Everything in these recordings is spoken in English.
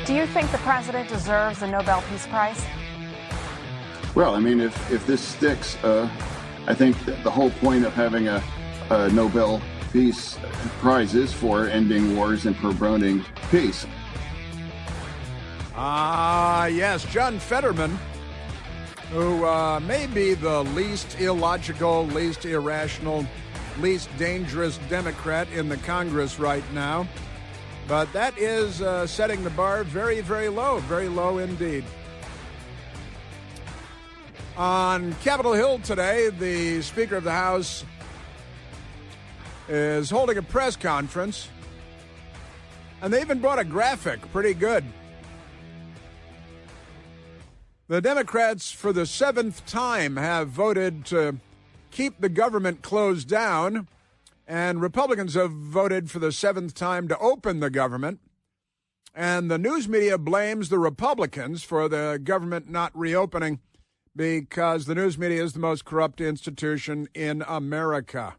Do you think the president deserves a Nobel Peace Prize? Well, I mean, if this sticks, I think the whole point of having a Nobel Peace Prize is for ending wars and promoting peace. Yes, John Fetterman, who may be the least illogical, least irrational, least dangerous Democrat in the Congress right now. But that is setting the bar very, very low indeed. On Capitol Hill today, the Speaker of the House is holding a press conference, and they even brought a graphic, pretty good. The Democrats, for the 7th time, have voted to keep the government closed down, and Republicans have voted for the 7th time to open the government. And the news media blames the Republicans for the government not reopening because the news media is the most corrupt institution in America.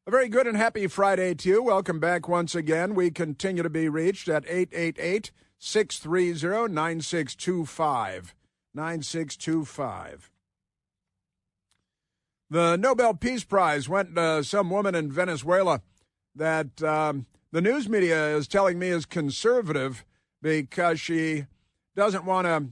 A very good and happy Friday to you. Welcome back once again. We continue to be reached at 888-630-9625. 9625. The Nobel Peace Prize went to some woman in Venezuela that the news media is telling me is conservative because she doesn't want to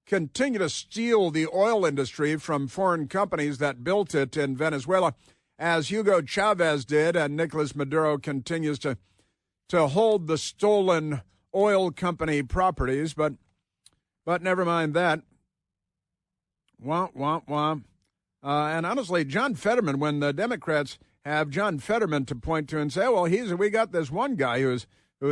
continue to steal the oil industry from foreign companies that built it in Venezuela, as Hugo Chavez did, and Nicolas Maduro continues to hold the stolen oil company properties. But never mind that. Wah, wah, wah. And honestly, John Fetterman, when the Democrats have John Fetterman to point to and say, well, we got this one guy whose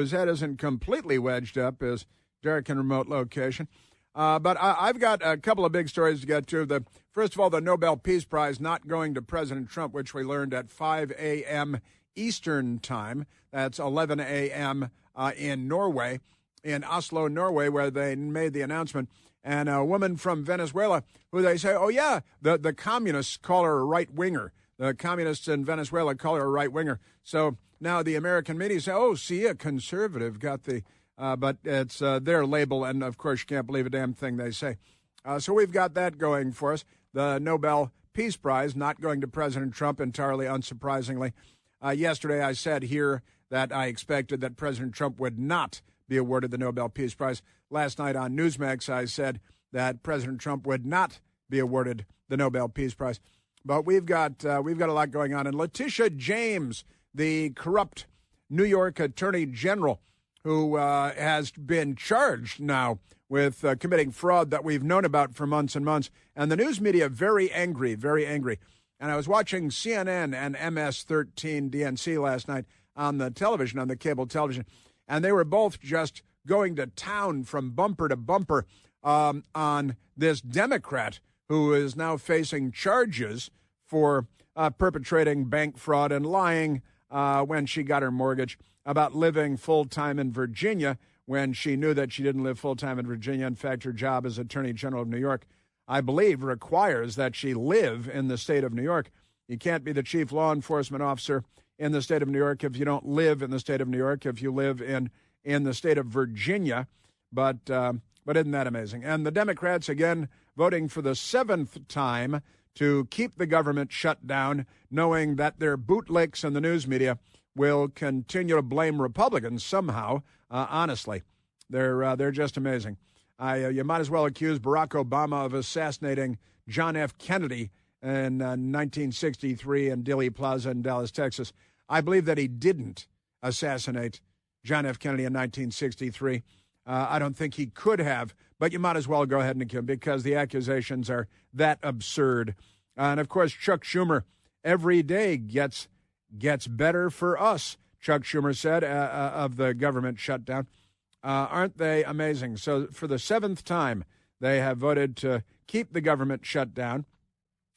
head isn't completely wedged up, his Derek in remote location. But I've got a couple of big stories to get to. First of all, the Nobel Peace Prize not going to President Trump, which we learned at 5 a.m. Eastern Time. That's 11 a.m. In Norway, in Oslo, Norway, where they made the announcement. And a woman from Venezuela who they say, oh, yeah, the communists call her a right-winger. The communists in Venezuela call her a right-winger. So now the American media say, oh, see, a conservative got the... but it's their label, and, of course, you can't believe a damn thing they say. So we've got that going for us. The Nobel Peace Prize not going to President Trump, entirely unsurprisingly. Yesterday I said here that I expected that President Trump would not be awarded the Nobel Peace Prize. Last night on Newsmax I said that President Trump would not be awarded the Nobel Peace Prize. But we've got a lot going on. And Letitia James, the corrupt New York Attorney General, who has been charged now with committing fraud that we've known about for months and months. And the news media very angry, very angry. And I was watching CNN and MS-13 DNC last night on the television, on the cable television, and they were both just going to town from bumper to bumper on this Democrat who is now facing charges for perpetrating bank fraud and lying when she got her mortgage, about living full-time in Virginia when she knew that she didn't live full-time in Virginia. In fact, her job as Attorney General of New York, I believe, requires that she live in the state of New York. You can't be the chief law enforcement officer in the state of New York if you don't live in the state of New York, if you live in the state of Virginia. But isn't that amazing? And the Democrats, again, voting for the 7th time to keep the government shut down, knowing that their bootlicks in the news media will continue to blame Republicans somehow. Honestly, they're just amazing. You might as well accuse Barack Obama of assassinating John F. Kennedy in 1963 in Dealey Plaza in Dallas, Texas. I believe that he didn't assassinate John F. Kennedy in 1963. I don't think he could have, but you might as well go ahead and accuse him because the accusations are that absurd. And, of course, Chuck Schumer every day gets better for us, Chuck Schumer said, of the government shutdown. Aren't they amazing? So for the 7th time, they have voted to keep the government shut down.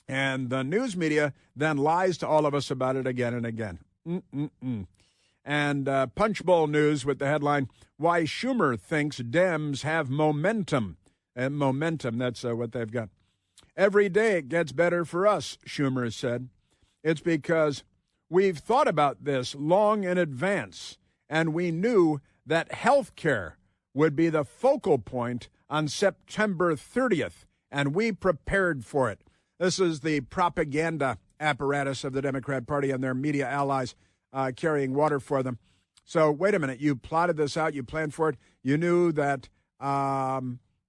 And the news media then lies to all of us about it again and again. And Punchbowl News with the headline, Why Schumer Thinks Dems Have Momentum. And momentum, that's what they've got. Every day it gets better for us, Schumer said. It's because we've thought about this long in advance, and we knew that health care would be the focal point on September 30th, and we prepared for it. This is the propaganda apparatus of the Democrat Party and their media allies carrying water for them. So wait a minute, you plotted this out, you planned for it, you knew that that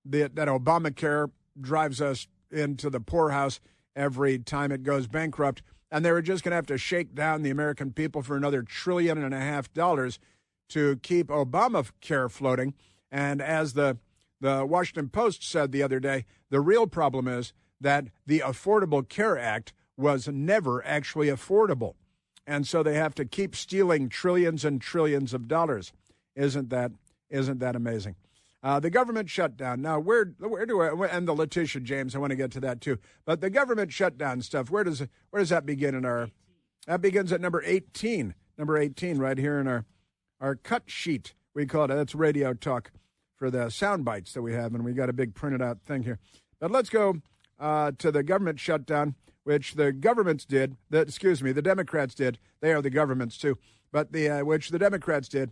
Obamacare drives us into the poorhouse every time it goes bankrupt, and they were just going to have to shake down the American people for another $1.5 trillion to keep Obamacare floating. And as the Washington Post said the other day, the real problem is that the Affordable Care Act was never actually affordable. And so they have to keep stealing trillions and trillions of dollars. Isn't that amazing? The government shutdown. Now, where do I, and the Letitia James, I want to get to that too. But the government shutdown stuff, where does that begin in our, that begins at number 18. Number 18 right here in our cut sheet. We call it, that's radio talk for the sound bites that we have, and we got a big printed out thing here. But let's go to the government shutdown, which the governments did, the Democrats did. They are the governments too, but which the Democrats did.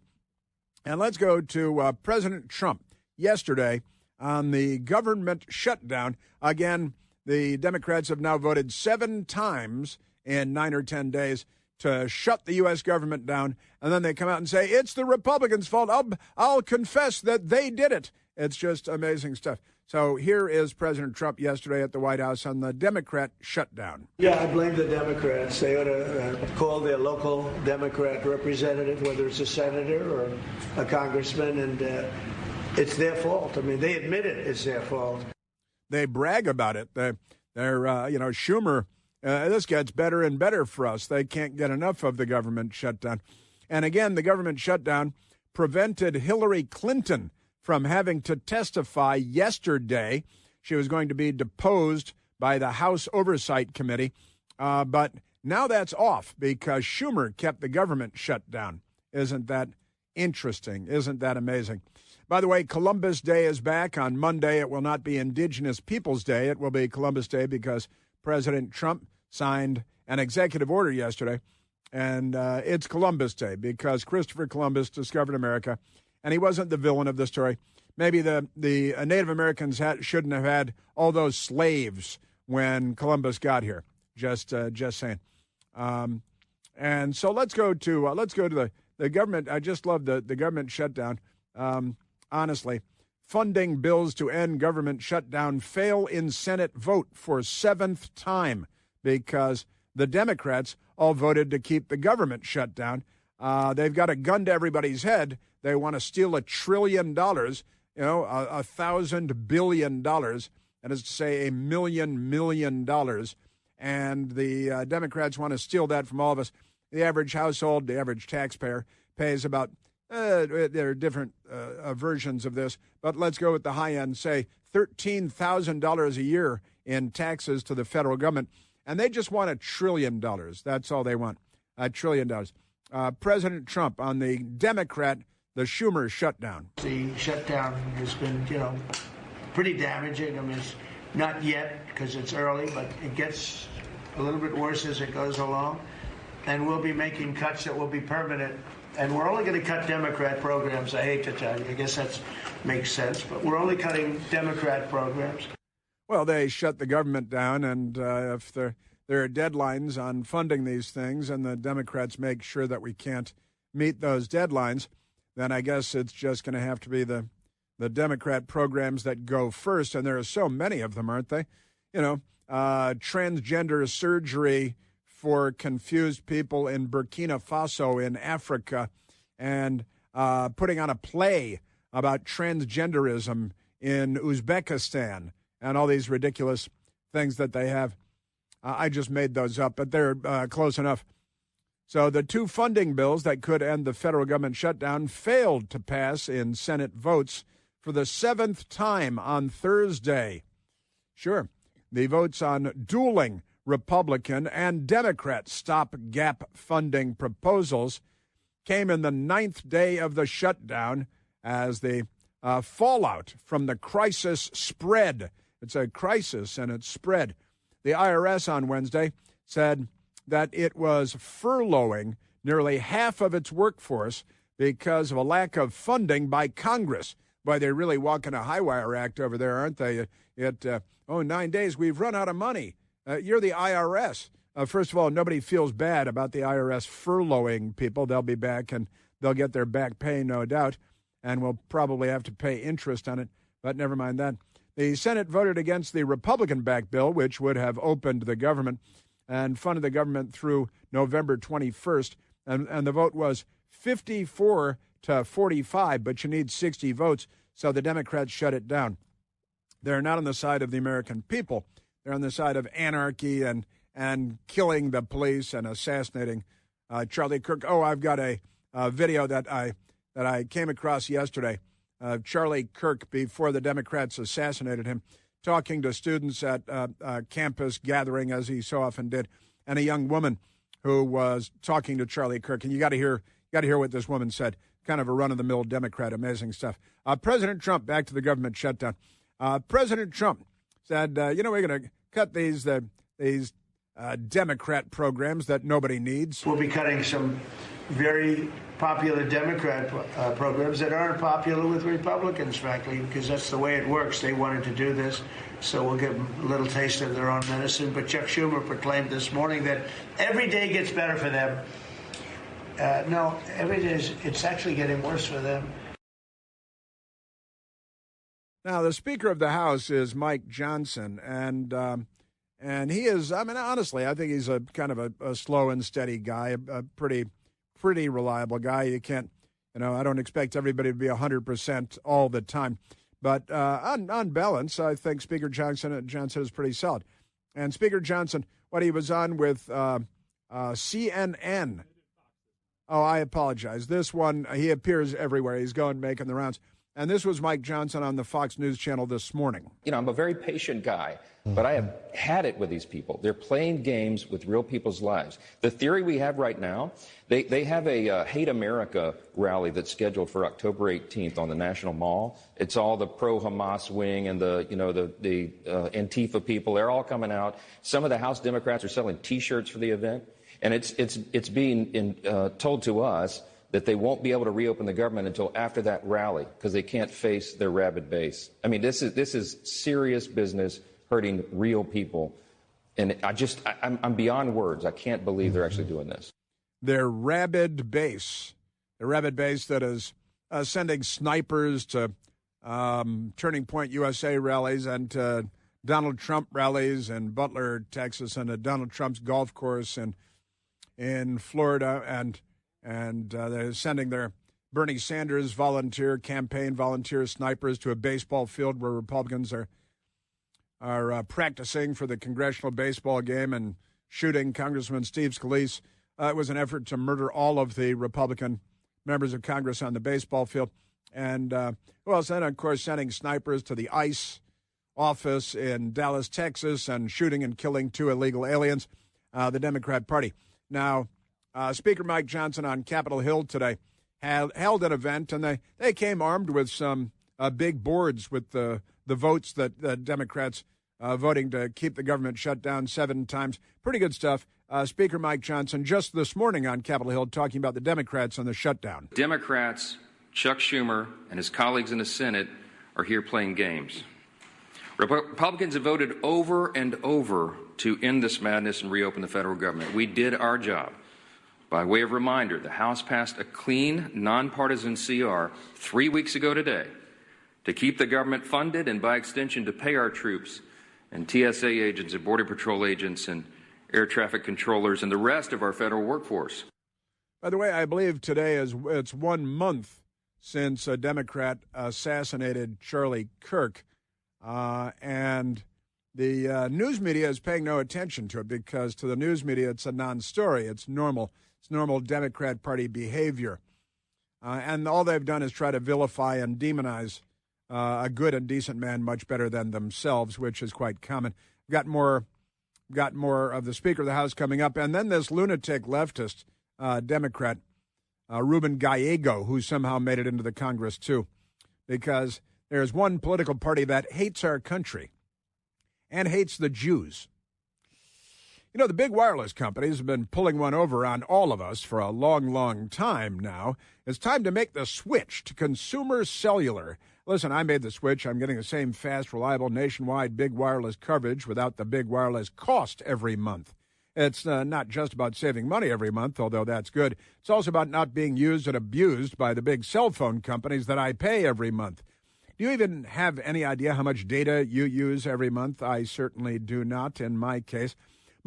And let's go to President Trump yesterday on the government shutdown. Again, the Democrats have now voted 7 times in 9 or 10 days to shut the U.S. government down, and then they come out and say, it's the Republicans' fault. I'll confess that they did it. It's just amazing stuff. So here is President Trump yesterday at the White House on the Democrat shutdown. Yeah, I blame the Democrats. They ought to call their local Democrat representative, whether it's a senator or a congressman, and it's their fault. I mean, they admit it's their fault. They brag about it. They're Schumer, this gets better and better for us. They can't get enough of the government shutdown. And again, the government shutdown prevented Hillary Clinton from having to testify yesterday. She was going to be deposed by the House Oversight Committee, but now that's off because Schumer kept the government shut down. Isn't that interesting? Isn't that amazing? By the way, Columbus Day is back on Monday. It will not be Indigenous Peoples Day. It will be Columbus Day because President Trump signed an executive order yesterday, and it's Columbus Day because Christopher Columbus discovered America. And he wasn't the villain of the story. Maybe the Native Americans shouldn't have had all those slaves when Columbus got here. Just saying. And so let's go to the government. I just love the government shutdown. Honestly, funding bills to end government shutdown fail in Senate vote for 7th time because the Democrats all voted to keep the government shut down. They've got a gun to everybody's head. They want to steal $1 trillion, $1,000 billion, that is to say $1 million. And the Democrats want to steal that from all of us. The average household, the average taxpayer pays about, there are different versions of this, but let's go with the high end, say $13,000 a year in taxes to the federal government. And they just want $1 trillion. That's all they want, $1 trillion. President Trump on the Democrat, the Schumer shutdown. The shutdown has been, pretty damaging. I mean, it's not yet because it's early, but it gets a little bit worse as it goes along. And we'll be making cuts that will be permanent. And we're only going to cut Democrat programs. I hate to tell you. I guess that makes sense. But we're only cutting Democrat programs. Well, they shut the government down, and if there are deadlines on funding these things, and the Democrats make sure that we can't meet those deadlines, then I guess it's just going to have to be the Democrat programs that go first, and there are so many of them, aren't they? Transgender surgery for confused people in Burkina Faso in Africa, and putting on a play about transgenderism in Uzbekistan, and all these ridiculous things that they have. I just made those up, but they're close enough. So the 2 funding bills that could end the federal government shutdown failed to pass in Senate votes for the 7th time on Thursday. Sure, the votes on dueling Republican and Democrat stopgap funding proposals came in the 9th day of the shutdown as the fallout from the crisis spread. It's a crisis and it's spread. The IRS on Wednesday said that it was furloughing nearly half of its workforce because of a lack of funding by Congress. Boy, they're really walking a high wire act over there, aren't they? 9 days, we've run out of money. You're the IRS. First of all, nobody feels bad about the IRS furloughing people. They'll be back, and they'll get their back pay, no doubt, and we'll probably have to pay interest on it, but never mind that. The Senate voted against the Republican-backed bill, which would have opened the government and funded the government through November 21st, and the vote was 54 to 45, but you need 60 votes, so the Democrats shut it down. They're not on the side of the American people. They're on the side of anarchy and killing the police and assassinating Charlie Kirk. Oh, I've got a video that I came across yesterday of Charlie Kirk before the Democrats assassinated him, talking to students at a campus gathering, as he so often did, and a young woman who was talking to Charlie Kirk. And you got to hear what this woman said. Kind of a run-of-the-mill Democrat, amazing stuff. President Trump, back to the government shutdown. President Trump said, we're going to cut these Democrat programs that nobody needs. We'll be cutting some very popular Democrat programs that aren't popular with Republicans, frankly, because that's the way it works. They wanted to do this, so we'll give them a little taste of their own medicine. But Chuck Schumer proclaimed this morning that every day gets better for them. No, every day it's actually getting worse for them. Now, the Speaker of the House is Mike Johnson, and he is, honestly, I think he's a kind of a slow and steady guy, a pretty reliable guy. You can't, I don't expect everybody to be 100% all the time. But on balance, I think Speaker Johnson is pretty solid. And Speaker Johnson, what he was on with CNN. Oh, I apologize. This one, he appears everywhere. He's making the rounds. And this was Mike Johnson on the Fox News channel this morning. I'm a very patient guy, but I have had it with these people. They're playing games with real people's lives. The theory we have right now, they have a Hate America rally that's scheduled for October 18th on the National Mall. It's all the pro-Hamas wing and the Antifa people. They're all coming out. Some of the House Democrats are selling T-shirts for the event, and it's being told to us that they won't be able to reopen the government until after that rally because they can't face their rabid base. I mean, this is serious business hurting real people. And I'm beyond words. I can't believe they're actually doing this. Their rabid base. The rabid base that is sending snipers to Turning Point USA rallies and to Donald Trump rallies in Butler, Texas, and to Donald Trump's golf course in Florida, and they're sending their Bernie Sanders campaign volunteer snipers to a baseball field where Republicans are practicing for the congressional baseball game and shooting Congressman Steve Scalise. It was an effort to murder all of the Republican members of Congress on the baseball field. And, then, of course, sending snipers to the ICE office in Dallas, Texas, and shooting and killing 2 illegal aliens, the Democrat Party. Now, Speaker Mike Johnson on Capitol Hill today held an event, and they came armed with some big boards with the votes that the Democrats voting to keep the government shut down 7 times. Pretty good stuff. Speaker Mike Johnson just this morning on Capitol Hill talking about the Democrats and the shutdown. Democrats, Chuck Schumer, and his colleagues in the Senate are here playing games. Republicans have voted over and over to end this madness and reopen the federal government. We did our job. By way of reminder, the House passed a clean, nonpartisan CR 3 weeks ago today to keep the government funded and, by extension, to pay our troops and TSA agents and Border Patrol agents and air traffic controllers and the rest of our federal workforce. By the way, I believe today it's 1 month since a Democrat assassinated Charlie Kirk, and the news media is paying no attention to it because to the news media it's a non-story. It's normal. It's normal Democrat Party behavior. And all they've done is try to vilify and demonize a good and decent man much better than themselves, which is quite common. Got more of the Speaker of the House coming up. And then this lunatic leftist Democrat, Ruben Gallego, who somehow made it into the Congress, too, because there's one political party that hates our country and hates the Jews. You know, the big wireless companies have been pulling one over on all of us for a long, long time now. It's time to make the switch to consumer cellular. Listen, I made the switch. I'm getting the same fast, reliable, nationwide big wireless coverage without the big wireless cost every month. It's not just about saving money every month, although that's good. It's also about not being used and abused by the big cell phone companies that I pay every month. Do you even have any idea how much data you use every month? I certainly do not in my case.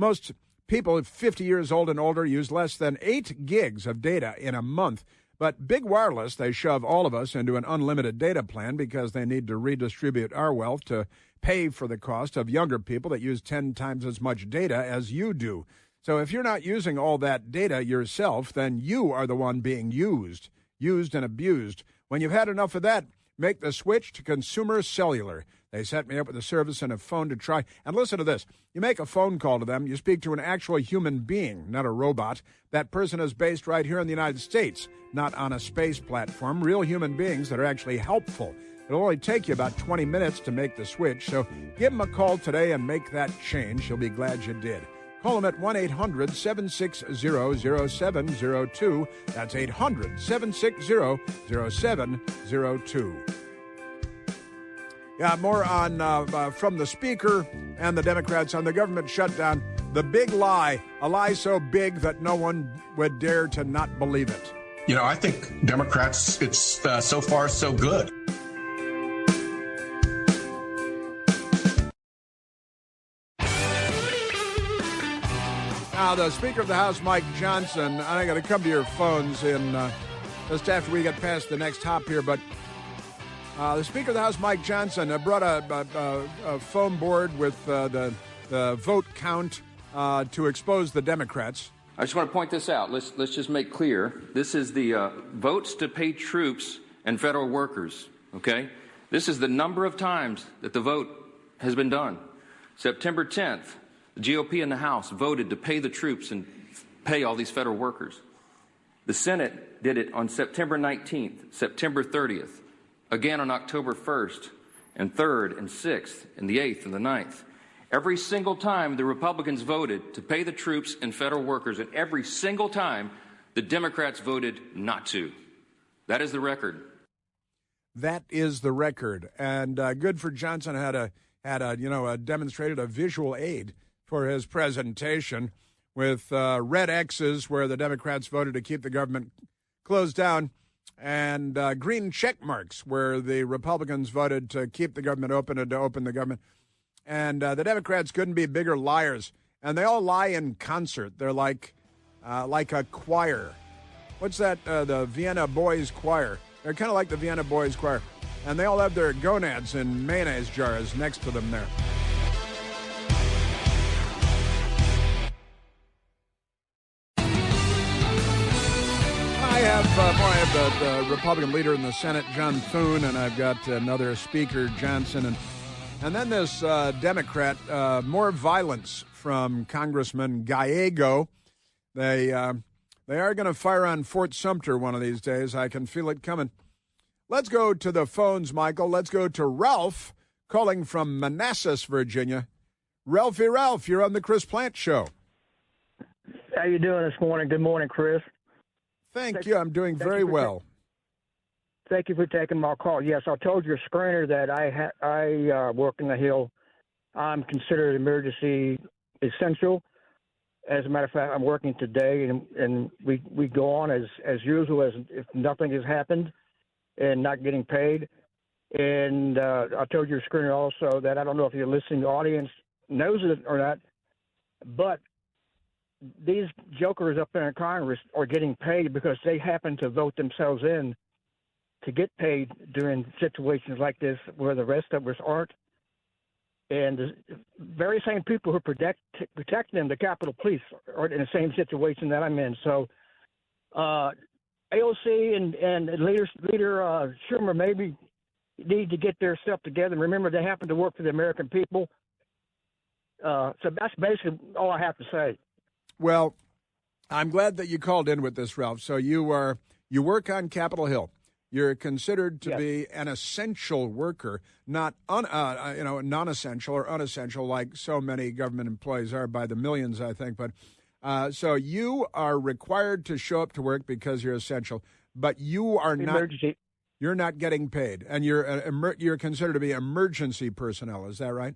Most people 50 years old and older use less than 8 gigs of data in a month. But big wireless, they shove all of us into an unlimited data plan because they need to redistribute our wealth to pay for the cost of younger people that use 10 times as much data as you do. So if you're not using all that data yourself, then you are the one being used and abused. When you've had enough of that, make the switch to consumer cellular. They set me up with a service and a phone to try. And listen to this. You make a phone call to them. You speak to an actual human being, not a robot. That person is based right here in the United States, not on a space platform. Real human beings that are actually helpful. It'll only take you about 20 minutes to make the switch. So give them a call today and make that change. You'll be glad you did. Call them at 1-800-760-0702. That's 800-760-0702. Yeah, more on from the Speaker and the Democrats on the government shutdown. The big lie, a lie so big that no one would dare to not believe it. You know, I think Democrats, it's so far so good. Now, the Speaker of the House, Mike Johnson, I'm going to come to your phones in just after we get past the next hop here, but the Speaker of the House, Mike Johnson, brought a phone board with the vote count to expose the Democrats. I just want to point this out. Let's just make clear. This is the votes to pay troops and federal workers, okay? This is the number of times that the vote has been done. September 10th, the GOP in the House voted to pay the troops and pay all these federal workers. The Senate did it on September 19th, September 30th, again on October 1st, and 3rd, and 6th, and the 8th, and the 9th. Every single time the Republicans voted to pay the troops and federal workers, and every single time the Democrats voted not to. That is the record. That is the record. And good for Johnson had demonstrated a visual aid for his presentation with red X's where the Democrats voted to keep the government closed down, and green check marks where the Republicans voted to keep the government open and to open the government. And the Democrats couldn't be bigger liars. And they all lie in concert. They're like a choir. What's that? The Vienna Boys Choir. They're kind of like the Vienna Boys Choir. And they all have their gonads in mayonnaise jars next to them there. I have the Republican leader in the Senate, John Thune, and I've got another Speaker, Johnson, and then this Democrat, more violence from Congressman Gallego. They are going to fire on Fort Sumter one of these days. I can feel it coming. Let's go to the phones, Michael. Let's go to Ralph calling from Manassas, Virginia. Ralph, you're on the Chris Plant Show. How you doing this morning? Good morning, Chris. Thank you. I'm doing very well. Thank you for taking my call. Yes, I told your screener that I work in the Hill. I'm considered emergency essential. As a matter of fact, I'm working today, and we go on as usual, as if nothing has happened and not getting paid. And I told your screener also that I don't know if your listening audience knows it or not, but these jokers up there in Congress are getting paid because they happen to vote themselves in to get paid during situations like this where the rest of us aren't. And the very same people who protect them, the Capitol Police, are in the same situation that I'm in. So AOC and Leader Schumer maybe need to get their stuff together. And remember, they happen to work for the American people. So that's basically all I have to say. Well, I'm glad that you called in with this, Ralph. So you work on Capitol Hill. You're considered to be an essential worker, not non-essential or unessential, like so many government employees are by the millions, I think. But so you are required to show up to work because you're essential, but you are emergency. You're not getting paid, and you're considered to be emergency personnel. Is that right?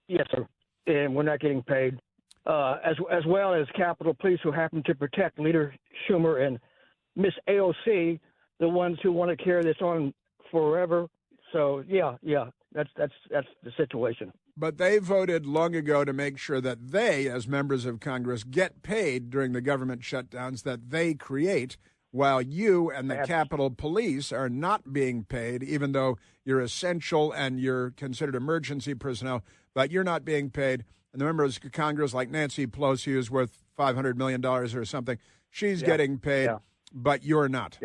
Yes, sir. And we're not getting paid, as well as Capitol Police, who happen to protect Leader Schumer and Miss AOC, the ones who want to carry this on forever. So yeah, that's the situation. But they voted long ago to make sure that they, as members of Congress, get paid during the government shutdowns that they create, while you and the Capitol Police are not being paid, even though you're essential and you're considered emergency personnel, but you're not being paid. And the members of Congress, like Nancy Pelosi, who's worth $500 million or something, she's getting paid, but you're not.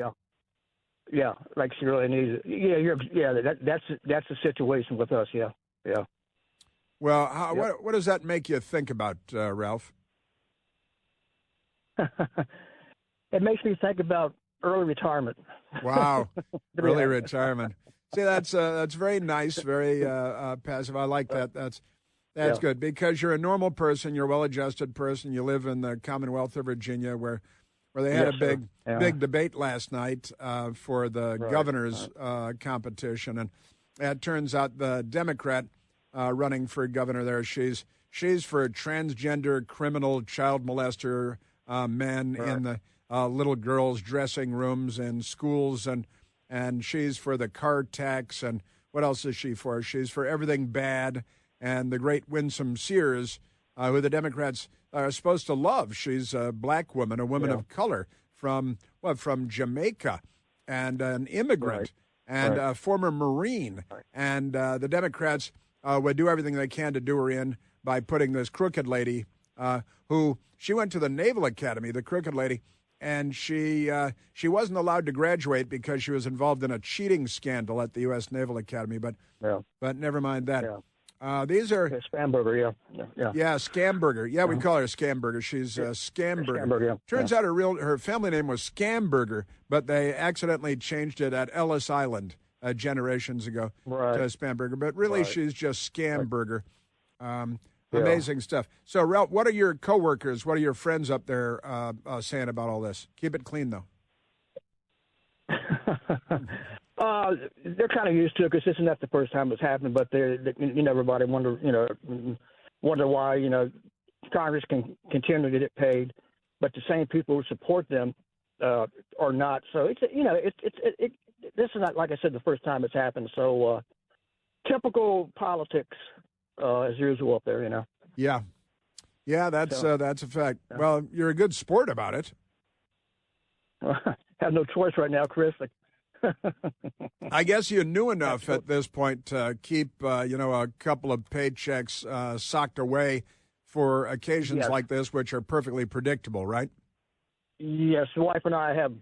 Yeah, like she really needs it. That's the situation with us. Yeah. Well, what does that make you think about, Ralph? It makes me think about early retirement. Wow, early retirement. See, that's very nice, very passive. I like that. That's good, because you're a normal person, you're a well-adjusted person. You live in the Commonwealth of Virginia, where they had a big debate last night for the governor's competition, and it turns out the Democrat running for governor there, she's for transgender criminal child molester men in the little girls' dressing rooms in schools, and she's for the car tax, and what else is she for? She's for everything bad, and the great Winsome Sears, who the Democrats are supposed to love. She's a black woman, a woman of color from Jamaica, and an immigrant, and a former Marine, and the Democrats would do everything they can to do her in by putting this crooked lady, who she went to the Naval Academy, the crooked lady, and she wasn't allowed to graduate because she was involved in a cheating scandal at the U.S. Naval Academy. But never mind that. These are Scamburger, yeah, Scamburger. Yeah, we call her Scamburger. She's Scamburger. Scamburger, Turns out her family name was Scamburger, but they accidentally changed it at Ellis Island generations ago to Scamburger. But really, she's just Scamburger. Amazing stuff. So, Ralph, what are your coworkers, what are your friends up there saying about all this? Keep it clean, though. They're kind of used to it because this is not the first time it's happened. But everybody wonder why Congress can continue to get paid, but the same people who support them are not. So this is not, like I said, the first time it's happened. So typical politics. As usual up there, Yeah, that's a fact. Well, you're a good sport about it. Have no choice right now, Chris. I guess you knew enough at this point to keep, a couple of paychecks socked away for occasions like this, which are perfectly predictable, right? Yes, the wife and I have,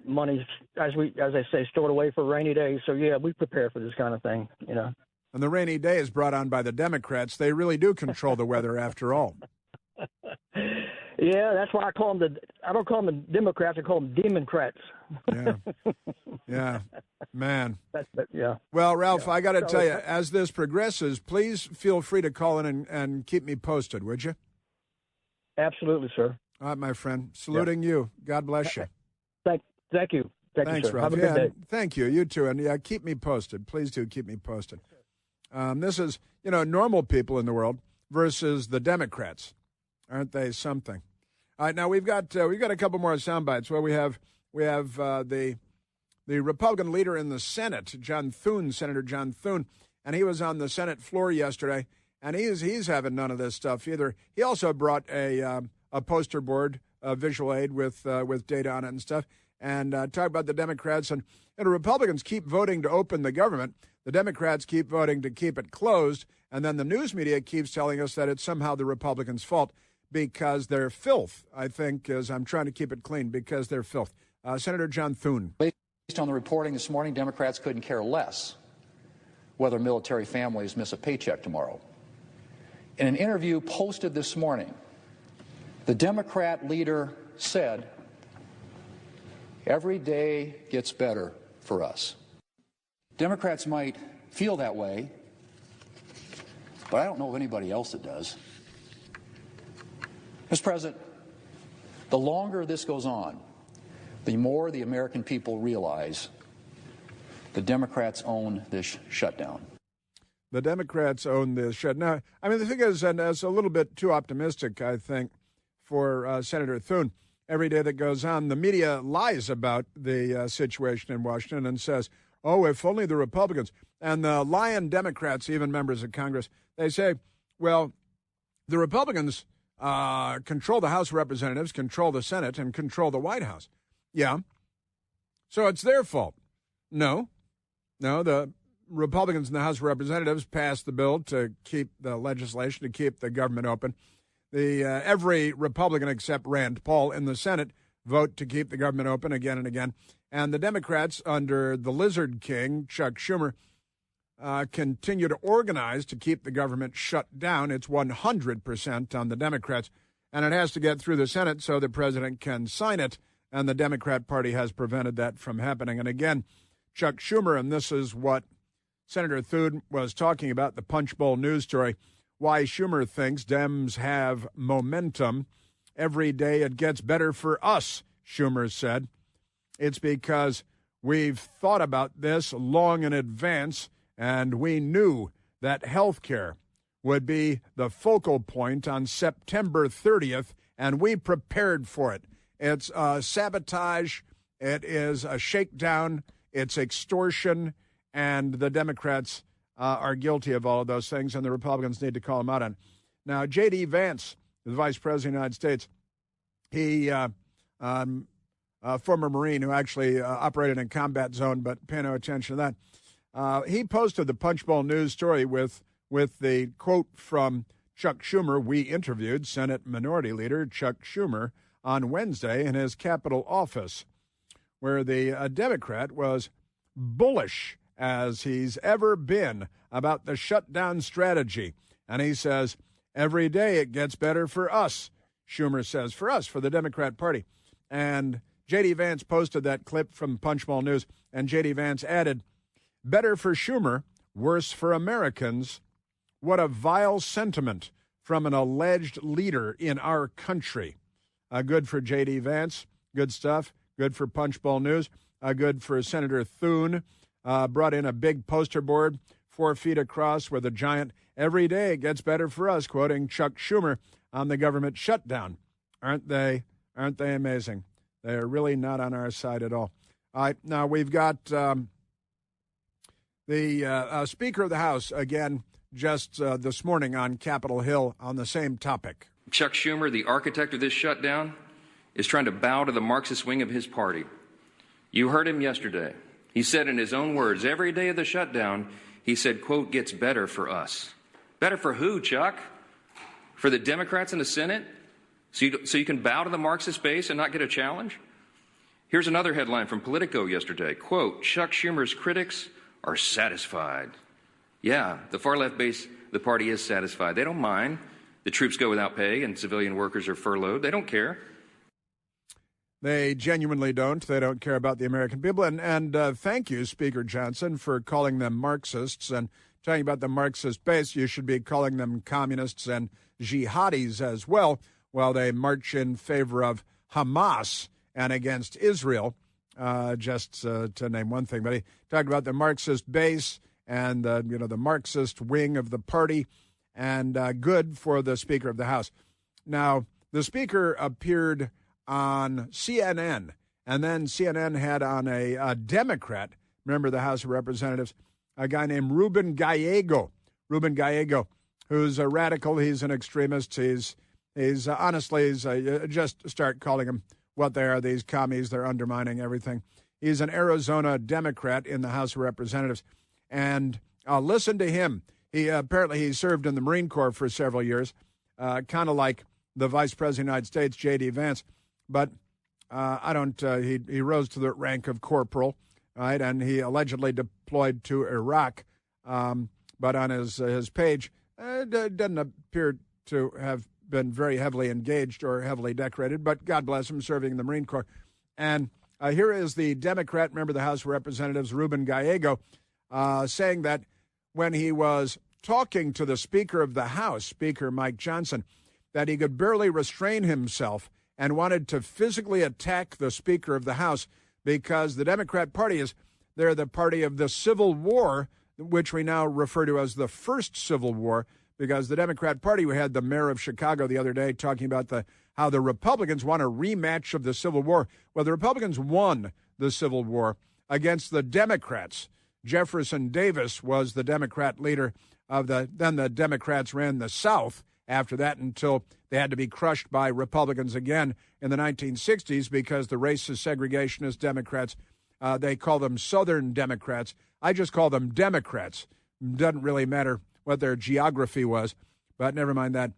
money, as they say, stored away for rainy days. So yeah, we prepare for this kind of thing, And the rainy day is brought on by the Democrats. They really do control the weather, after all. Yeah, that's why I call them I don't call them the Democrats. I call them Democrats. Yeah, man. Well, Ralph, I got to tell you, as this progresses, please feel free to call in and keep me posted, would you? Absolutely, sir. All right, my friend. Saluting you. God bless you. Thank you. Thanks, you, sir. Ralph. Have a good day. Thank you. You too. And keep me posted. Please do keep me posted. This is, normal people in the world versus the Democrats. Aren't they something? All right, now we've got a couple more sound bites. Well, we have the Republican leader in the Senate, Senator John Thune, and he was on the Senate floor yesterday, and he's having none of this stuff either. He also brought a poster board, a visual aid with data on it and stuff, and talked about the Democrats and the Republicans keep voting to open the government. The Democrats keep voting to keep it closed, and then the news media keeps telling us that it's somehow the Republicans' fault because they're filth, I think, as I'm trying to keep it clean, because they're filth. Senator John Thune. Based on the reporting this morning, Democrats couldn't care less whether military families miss a paycheck tomorrow. In an interview posted this morning, the Democrat leader said, Every day gets better for us. Democrats might feel that way, but I don't know of anybody else that does. Mr. President, the longer this goes on, the more the American people realize the Democrats own this shutdown. The Democrats own this shutdown. Now, I mean, the thing is, and that's a little bit too optimistic, I think, for Senator Thune. Every day that goes on, the media lies about the situation in Washington and says, oh, if only the Republicans. And the lying Democrats, even members of Congress, they say, well, the Republicans control the House of Representatives, control the Senate, and control the White House. Yeah. So it's their fault. No, the Republicans in the House of Representatives passed the bill to keep the legislation, to keep the government open. Every Republican except Rand Paul in the Senate vote to keep the government open again and again. And the Democrats under the Lizard King, Chuck Schumer, continue to organize to keep the government shut down. It's 100% on the Democrats. And it has to get through the Senate so the president can sign it. And the Democrat Party has prevented that from happening. And again, Chuck Schumer, and this is what Senator Thune was talking about, the Punch Bowl news story, why Schumer thinks Dems have momentum. Every day it gets better for us, Schumer said. It's because we've thought about this long in advance, and we knew that health care would be the focal point on September 30th, and we prepared for it. It's sabotage. It is a shakedown. It's extortion. And the Democrats are guilty of all of those things, and the Republicans need to call them out on. Now, J.D. Vance, the Vice President of the United States, he, a former Marine who actually operated in combat zone, but pay no attention to that, he posted the Punch Bowl news story with the quote from Chuck Schumer. We interviewed Senate Minority Leader Chuck Schumer on Wednesday in his Capitol office, where the Democrat was bullish as he's ever been about the shutdown strategy. And he says, every day it gets better for us, Schumer says, for us, for the Democrat Party. And J.D. Vance posted that clip from Punch Bowl News, and J.D. Vance added, better for Schumer, worse for Americans. What a vile sentiment from an alleged leader in our country. Good for J.D. Vance. Good stuff. Good for Punch Bowl News. Good for Senator Thune. Brought in a big poster board 4 feet across with a giant, every day it gets better for us, quoting Chuck Schumer on the government shutdown. Aren't they amazing? They're really not on our side at all. All right, now we've got the Speaker of the House, again, just this morning on Capitol Hill on the same topic. Chuck Schumer, the architect of this shutdown, is trying to bow to the Marxist wing of his party. You heard him yesterday. He said in his own words, every day of the shutdown, he said, quote, gets better for us. Better for who, Chuck? For the Democrats in the Senate? So you can bow to the Marxist base and not get a challenge? Here's another headline from Politico yesterday. Quote, Chuck Schumer's critics are satisfied. Yeah, the far left base, the party is satisfied. They don't mind. The troops go without pay and civilian workers are furloughed. They don't care. They genuinely don't. They don't care about the American people. And thank you, Speaker Johnson, for calling them Marxists and talking about the Marxist base. You should be calling them communists and jihadis as well, while they march in favor of Hamas and against Israel, just to name one thing. But he talked about the Marxist base and the Marxist wing of the party, and good for the Speaker of the House. Now, the Speaker appeared on CNN, and then CNN had on a Democrat, member of the House of Representatives, a guy named Ruben Gallego, who's a radical. He's an extremist. He's honestly, just start calling him what they are, these commies. They're undermining everything. He's an Arizona Democrat in the House of Representatives. And listen to him. He served in the Marine Corps for several years, kind of like the Vice President of the United States, J.D. Vance. But he rose to the rank of corporal, right? And he allegedly deployed to Iraq. But on his page, doesn't appear to have been very heavily engaged or heavily decorated. But God bless him, serving in the Marine Corps. And Here is the Democrat member of the House of Representatives, Ruben Gallego, saying that when he was talking to the Speaker of the House, Speaker Mike Johnson, that he could barely restrain himself and wanted to physically attack the Speaker of the House because the Democrat Party they're the party of the Civil War, which we now refer to as the First Civil War, because the Democrat Party, we had the mayor of Chicago the other day talking about how the Republicans want a rematch of the Civil War. Well, the Republicans won the Civil War against the Democrats. Jefferson Davis was the Democrat leader then the Democrats ran the South after that until they had to be crushed by Republicans again in the 1960s because the racist segregationist Democrats, they call them Southern Democrats. I just call them Democrats. Doesn't really matter what their geography was, but never mind that.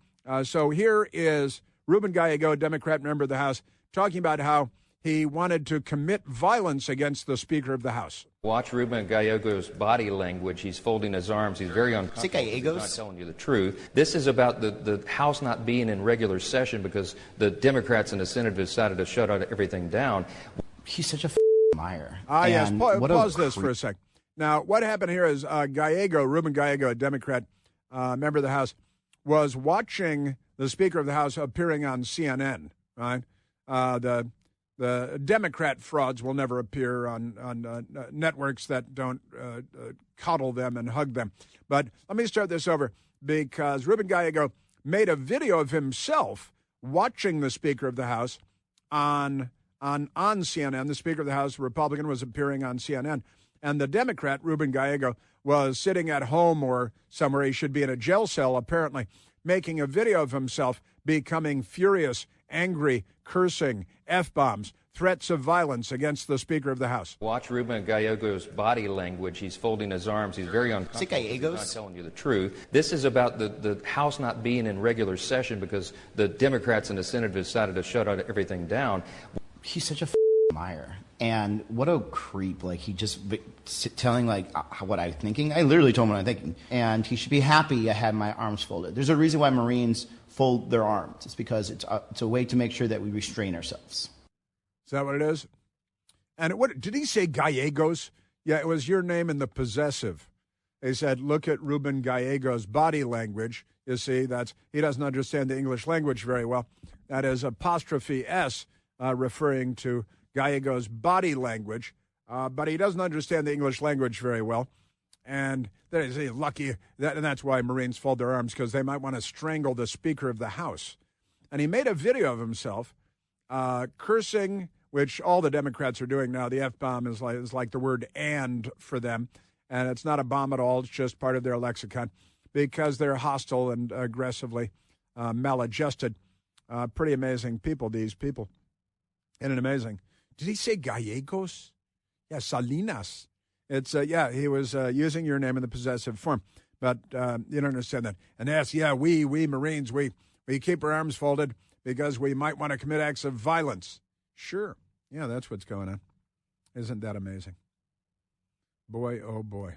So here is Ruben Gallego, a Democrat member of the House, talking about how he wanted to commit violence against the Speaker of the House. Watch Ruben Gallego's body language. He's folding his arms. He's very uncomfortable. He's not telling you the truth. This is about the House not being in regular session because the Democrats in the Senate decided to shut everything down. He's such a liar. Yes. Pause this for a sec. Now, what happened here is Ruben Gallego, a Democrat member of the House, was watching the Speaker of the House appearing on CNN, right? The Democrat frauds will never appear on networks that don't coddle them and hug them. But let me start this over because Ruben Gallego made a video of himself watching the Speaker of the House on CNN. The Speaker of the House, Republican, was appearing on CNN. And the Democrat, Ruben Gallego, was sitting at home or somewhere. He should be in a jail cell, apparently, making a video of himself becoming furious, angry, cursing, F-bombs, threats of violence against the Speaker of the House. Watch Ruben Gallego's body language. He's folding his arms. He's very uncomfortable. He's not telling you the truth. This is about the House not being in regular session because the Democrats in the Senate decided to shut everything down. He's such a liar. And what a creep. Like, he just telling, like, what I'm thinking. I literally told him what I'm thinking. And he should be happy I had my arms folded. There's a reason why Marines fold their arms. It's because it's a way to make sure that we restrain ourselves. Is that what it is? And what did he say, Gallegos? Yeah, it was your name in the possessive. They said, look at Ruben Gallego's body language. You see, he doesn't understand the English language very well. That is apostrophe S referring to Gallego's body language, but he doesn't understand the English language very well. And that is lucky, and that's why Marines fold their arms, because they might want to strangle the Speaker of the House. And he made a video of himself cursing, which all the Democrats are doing now. The F-bomb is like the word "and" for them, and it's not a bomb at all. It's just part of their lexicon because they're hostile and aggressively maladjusted. Pretty amazing people, these people. Isn't it amazing? Did he say Gallegos? Yeah, Salinas. It's, he was using your name in the possessive form, but you don't understand that. And yes, we Marines, we keep our arms folded because we might want to commit acts of violence. Sure. Yeah, that's what's going on. Isn't that amazing? Boy, oh boy.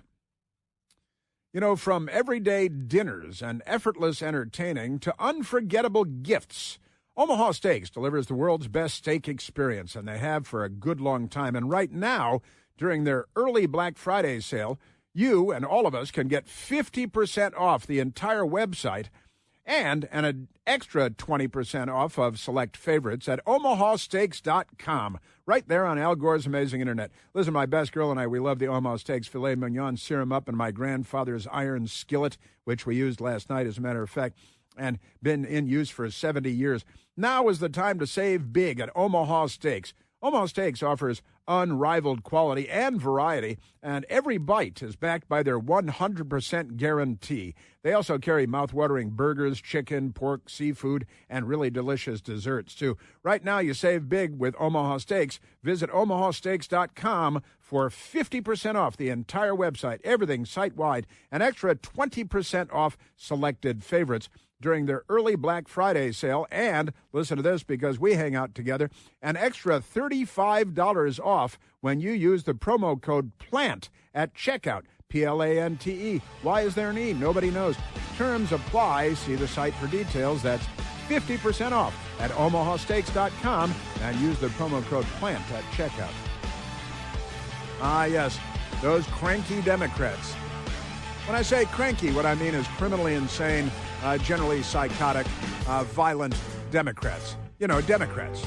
You know, from everyday dinners and effortless entertaining to unforgettable gifts, Omaha Steaks delivers the world's best steak experience, and they have for a good long time. And right now, during their early Black Friday sale, you and all of us can get 50% off the entire website and an extra 20% off of select favorites at omahasteaks.com, right there on Al Gore's amazing internet. Listen, my best girl and I, we love the Omaha Steaks filet mignon, serum up in my grandfather's iron skillet, which we used last night, as a matter of fact, and been in use for 70 years. Now is the time to save big at Omaha Steaks. Omaha Steaks offers unrivaled quality and variety, and every bite is backed by their 100% guarantee. They also carry mouth-watering burgers, chicken, pork, seafood, and really delicious desserts, too. Right now, you save big with Omaha Steaks. Visit omahasteaks.com for 50% off the entire website, everything site-wide, an extra 20% off selected favorites during their early Black Friday sale, and, listen to this because we hang out together, an extra $35 off when you use the promo code PLANT at checkout, Plante. Why is there an E? Nobody knows. Terms apply. See the site for details. That's 50% off at omahasteaks.com and use the promo code PLANT at checkout. Ah, yes, those cranky Democrats. When I say cranky, what I mean is criminally insane, generally psychotic, violent Democrats. You know, Democrats.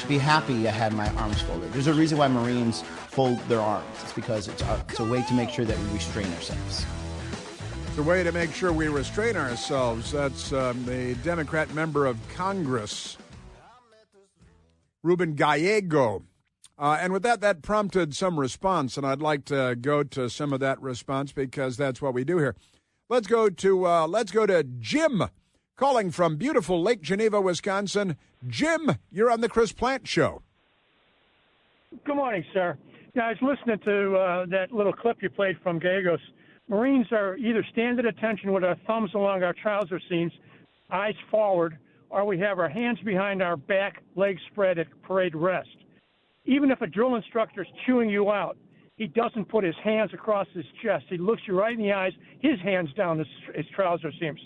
Be happy I had my arms folded. There's a reason why Marines fold their arms. It's because it's a way to make sure that we restrain ourselves. It's a way to make sure we restrain ourselves. That's the Democrat member of Congress, Ruben Gallego. And with that prompted some response, and I'd like to go to some of that response because that's what we do here. Let's go to Jim, calling from beautiful Lake Geneva, Wisconsin. Jim, you're on the Chris Plant Show. Good morning, sir. Yeah, I was listening to that little clip you played from Gallegos. Marines are either stand at attention with our thumbs along our trouser seams, eyes forward, or we have our hands behind our back, legs spread at parade rest. Even if a drill instructor is chewing you out, he doesn't put his hands across his chest. He looks you right in the eyes, his hands down his trouser seams.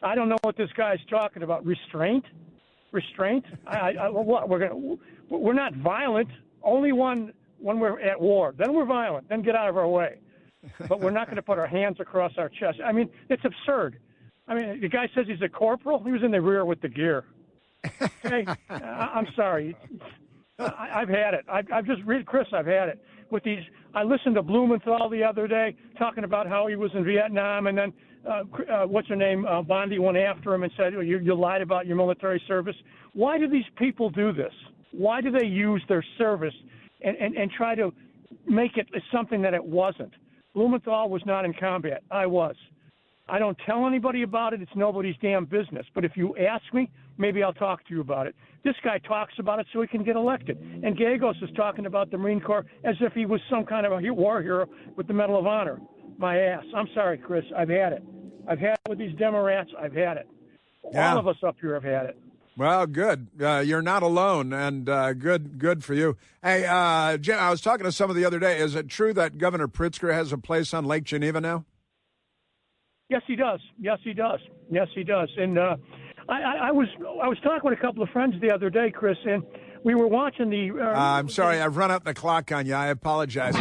I don't know what this guy's talking about. Restraint? What? We're not violent. Only when we're at war. Then we're violent. Then get out of our way. But we're not going to put our hands across our chest. I mean, it's absurd. I mean, the guy says he's a corporal. He was in the rear with the gear. Okay? I'm sorry. I've had it. I've just read Chris. I've had it with these. I listened to Blumenthal the other day talking about how he was in Vietnam, and then what's her name? Bondi went after him and said, oh, you lied about your military service. Why do these people do this? Why do they use their service and try to make it something that it wasn't? Blumenthal was not in combat. I was. I don't tell anybody about it. It's nobody's damn business. But if you ask me, maybe I'll talk to you about it. This guy talks about it so he can get elected. And Gallegos is talking about the Marine Corps as if he was some kind of a war hero with the Medal of Honor. My ass. I'm sorry, Chris. I've had it. I've had it with these Democrats. I've had it. Yeah. All of us up here have had it. Well, good. You're not alone, and good for you. Hey, Jim, I was talking to someone the other day. Is it true that Governor Pritzker has a place on Lake Geneva now? Yes, he does. Yes, he does. Yes, he does. And I was talking with a couple of friends the other day, Chris, and we were watching the. I'm sorry, I've run up the clock on you. I apologize.